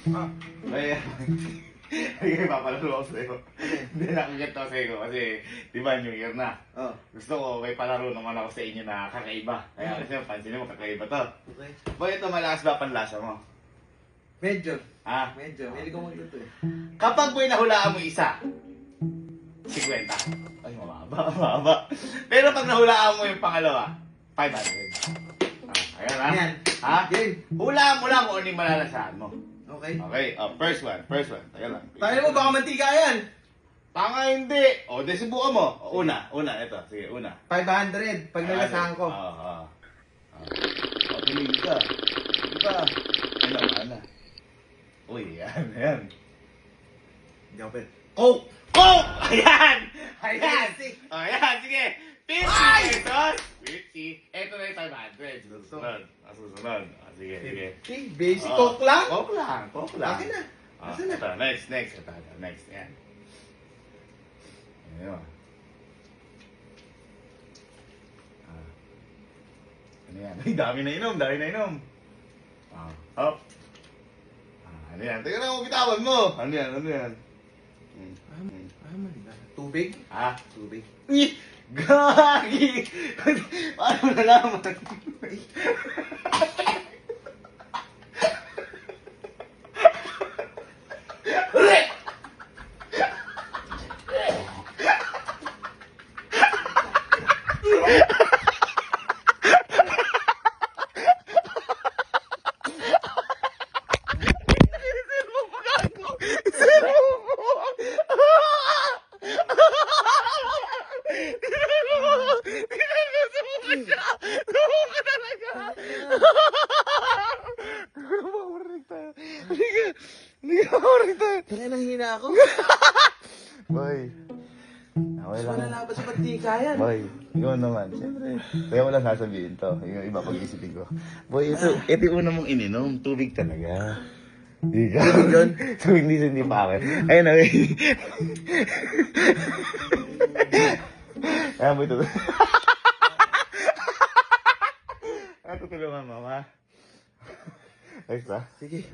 Ay, ay, papalaro ako sa'yo. Hindi nakagat ako sa'yo kasi, di ba, New Year na. Oh. Gusto ko, may palaro naman ako sa inyo na kakaiba. Kaya kasi, pansin mo, kakaiba to. Okay. Boy, ito malakas ba panlasa mo? Medyo. Ha? Medyo. Hindi ko magluto eh. Kapag boy nahulaan mo isa, 50. Ay, mababa. Pero pag nahulaan mo yung pangalawa, 500. Ayan ha? Ayan. Ha? Game. Hulaan mo lang kung ano yung malalasahan mo. Okay. Okay, first one. Teka lang. Tayo mo, baka mantika yan. Tanga hindi. O, di subukan mo. Una, ito. Sige, una. 500 pag nalasahan ko. Tumigil ka. Di ba? Ano? Uy, yan. Hindi ako pwede. Coke! Ayan! Ayan, sige. 50 pesos. 50. Ito na yung 500. Susunod. Sige. Basic coke lang? Coke lang. Akin na. Asan na? Ito, next. Ito, next. Yan. Ayan. Ano yan? Ay, dami na inom. Hop. Ano yan? Teka lang, bitawan mo. Ano yan? Tubig? Tubig. Gagi! Paano mo nalaman? Tara nang hina ako. Boy. Okay Mas lang. malalaban sa mantika yan. Boy, ikaw naman. Siyempre, kaya mo lang sasabihin to. Yung iba pag-iisipin ko. Boy, ito yung una mong ininom. Tubig talaga. Hindi ka. Tubig yun? So, hindi pa akin. Ayun na. Ayan mo ito. Tutulungan mo, ha? Ayos ba? Sige.